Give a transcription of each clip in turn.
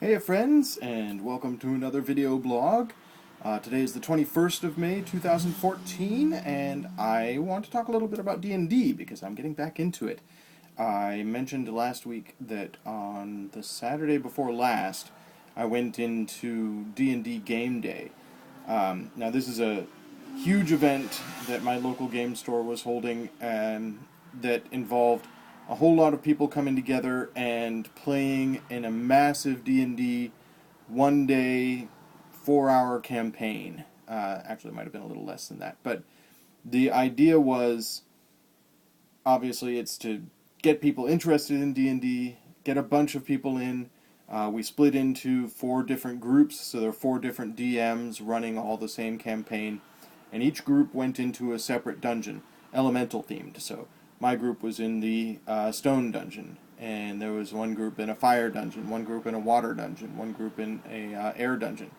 Hey friends, and welcome to another video blog. Today is the 21st of May 2014, and I want to talk a little bit about D&D because I'm getting back into it. I mentioned last week that on the Saturday before last, I went into D&D Game Day. Now this is a huge event that my local game store was holding, and that involved a whole lot of people coming together and playing in a massive D&D one-day, 4-hour campaign. Actually, it might have been a little less than that. But the idea was, obviously, it's to get people interested in D&D, get a bunch of people in. We split into 4 different groups, so there are 4 different DMs running all the same campaign. And each group went into a separate dungeon, elemental themed. So my group was in the stone dungeon, and there was one group in a fire dungeon, one group in a water dungeon, one group in a air dungeon.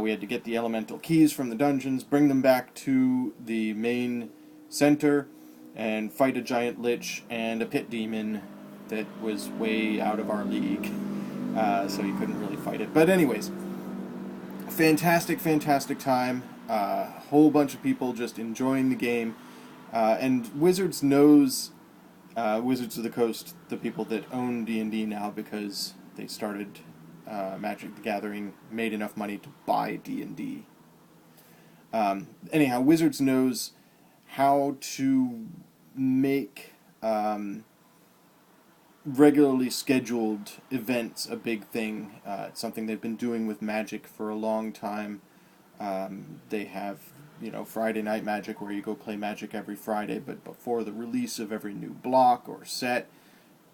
We had to get the elemental keys from the dungeons, bring them back to the main center, and fight a giant lich and a pit demon that was way out of our league, so you couldn't really fight it. But anyways, fantastic time. Whole bunch of people just enjoying the game. And Wizards knows Wizards of the Coast, the people that own D&D now, because they started Magic the Gathering, made enough money to buy D&D. Anyhow, Wizards knows how to make regularly scheduled events a big thing. It's something they've been doing with Magic for a long time. They have, Friday Night Magic, where you go play Magic every Friday, but before the release of every new block or set,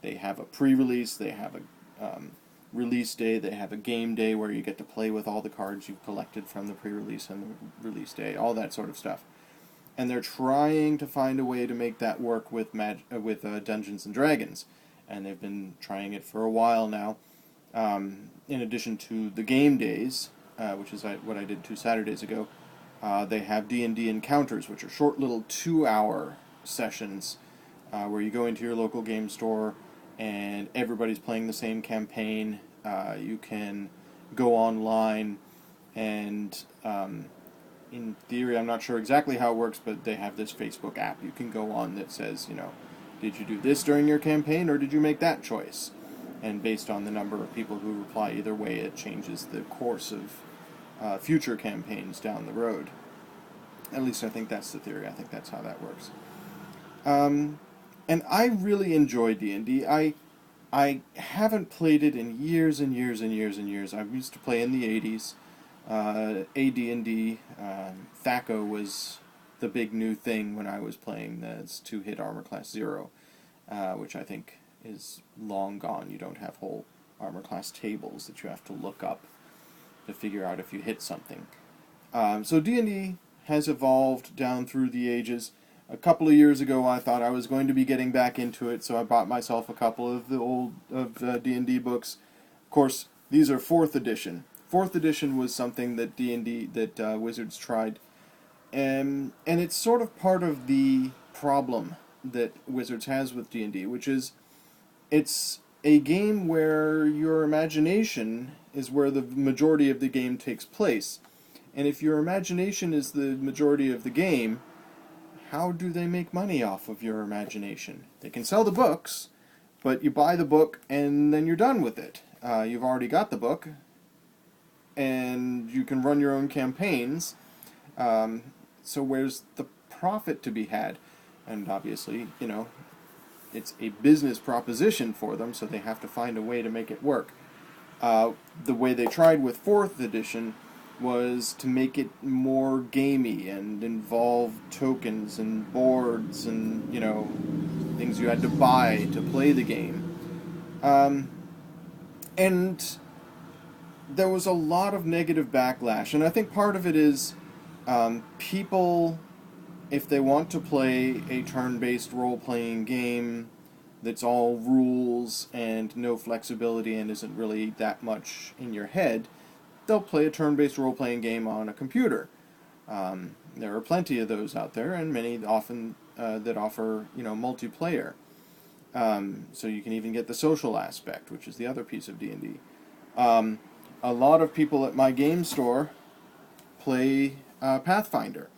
they have a pre-release, they have a release day, they have a game day where you get to play with all the cards you've collected from the pre-release and the release day, all that sort of stuff. And they're trying to find a way to make that work with Dungeons and Dragons, and they've been trying it for a while now. In addition to the game days, which is what I did 2 Saturdays ago, they have D&D encounters, which are short little 2-hour sessions where you go into your local game store and everybody's playing the same campaign. You can go online and, in theory, I'm not sure exactly how it works, but they have this Facebook app you can go on that says, did you do this during your campaign or did you make that choice? And based on the number of people who reply either way, it changes the course of future campaigns down the road. At least I think that's the theory. I think that's how that works. And I really enjoy D&D. I haven't played it in years and years and years and years. I used to play in the 80s. AD&D. THAC0 was the big new thing when I was playing. That's 2-hit armor class 0, which I think is long gone. You don't have whole armor class tables that you have to look up to figure out if you hit something. So D&D has evolved down through the ages. A couple of years ago, I thought I was going to be getting back into it, so I bought myself a couple of the old D&D books. Of course, these are 4th edition. 4th edition was something that Wizards tried, and it's sort of part of the problem that Wizards has with D&D, which is it's a game where your imagination is where the majority of the game takes place. And if your imagination is the majority of the game, how do they make money off of your imagination? They can sell the books, but you buy the book and then you're done with it. You've already got the book, and you can run your own campaigns. So where's the profit to be had? And obviously, it's a business proposition for them, so they have to find a way to make it work. The way they tried with 4th edition was to make it more gamey and involve tokens and boards and, things you had to buy to play the game. And there was a lot of negative backlash, and I think part of it is people, if they want to play a turn-based role-playing game that's all rules and no flexibility and isn't really that much in your head, they'll play a turn-based role-playing game on a computer. There are plenty of those out there, and many often that offer, multiplayer. So you can even get the social aspect, which is the other piece of D&D. A lot of people at my game store play Pathfinder.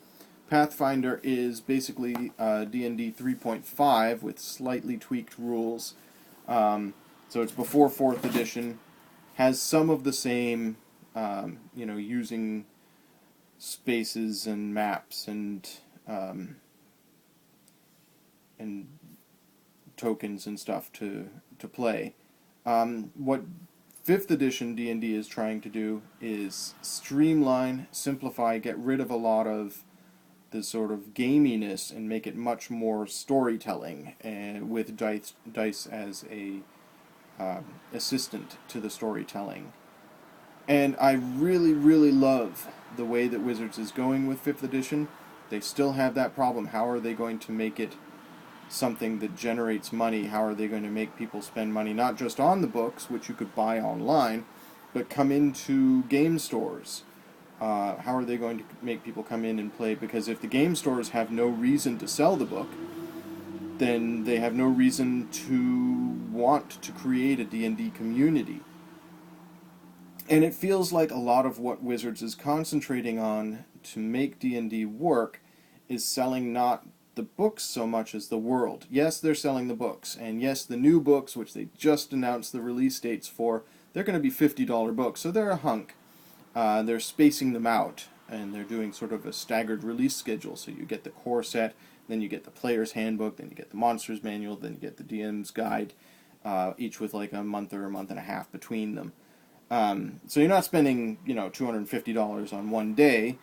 Pathfinder is basically D&D 3.5 with slightly tweaked rules. So it's before 4th edition. Has some of the same, using spaces and maps and tokens and stuff to play. What 5th edition D&D is trying to do is streamline, simplify, get rid of a lot of the sort of gaminess and make it much more storytelling, with dice as a assistant to the storytelling. And I really, really love the way that Wizards is going with 5th edition. They still have that problem. How are they going to make it something that generates money? How are they going to make people spend money, not just on the books, which you could buy online, but come into game stores? How are they going to make people come in and play? Because if the game stores have no reason to sell the book, then they have no reason to want to create a D&D community. And it feels like a lot of what Wizards is concentrating on to make D&D work is selling not the books so much as the world. Yes, they're selling the books, and yes, the new books, which they just announced the release dates for, they're going to be $50 books, so they're a hunk. They're spacing them out, and they're doing sort of a staggered release schedule, so you get the core set, then you get the player's handbook, then you get the monster's manual, then you get the DM's guide, each with like a month or a month and a half between them. So you're not spending, $250 on one day.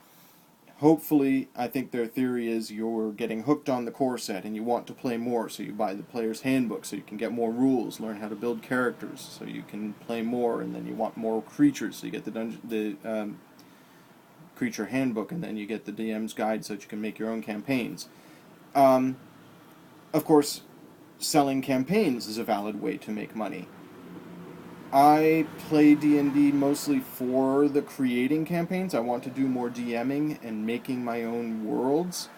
Hopefully, I think their theory is you're getting hooked on the core set and you want to play more, so you buy the player's handbook so you can get more rules, learn how to build characters so you can play more, and then you want more creatures so you get the creature handbook, and then you get the DM's guide so that you can make your own campaigns. Of course, selling campaigns is a valid way to make money. I play D&D mostly for the creating campaigns. I want to do more DMing and making my own worlds.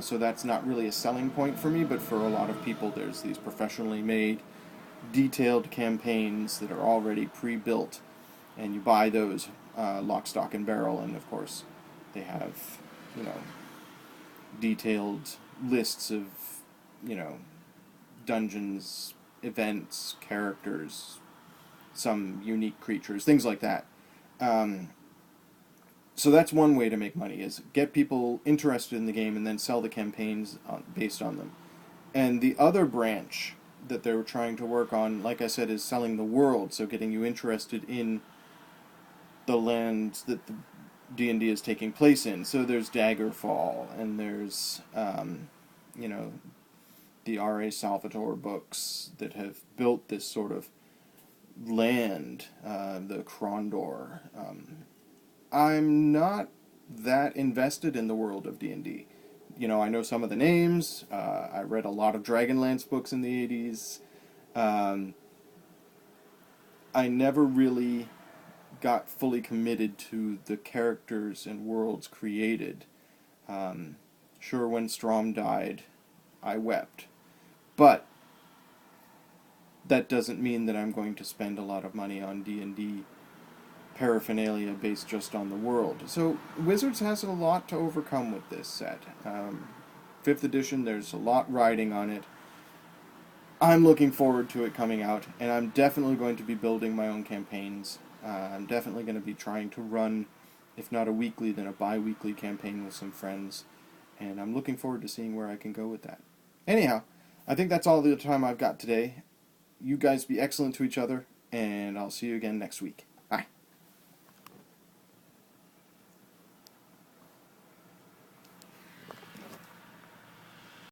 So that's not really a selling point for me, but for a lot of people there's these professionally made, detailed campaigns that are already pre-built, and you buy those lock, stock, and barrel, and of course they have, detailed lists of, dungeons, events, characters, some unique creatures, things like that. So that's one way to make money, is get people interested in the game and then sell the campaigns based on them. And the other branch that they're trying to work on, like I said, is selling the world, so getting you interested in the lands that the D&D is taking place in. So there's Daggerfall, and there's, the R.A. Salvatore books that have built this sort of land, the Krondor. I'm not that invested in the world of D&D. I know some of the names. I read a lot of Dragonlance books in the 80s. I never really got fully committed to the characters and worlds created. Sure, when Strom died, I wept. But that doesn't mean that I'm going to spend a lot of money on D&D paraphernalia based just on the world. So Wizards has a lot to overcome with this set. 5th edition, there's a lot riding on it. I'm looking forward to it coming out, and I'm definitely going to be building my own campaigns. I'm definitely going to be trying to run, if not a weekly, then a bi-weekly campaign with some friends, and I'm looking forward to seeing where I can go with that. Anyhow, I think that's all the time I've got today. You guys be excellent to each other, and I'll see you again next week.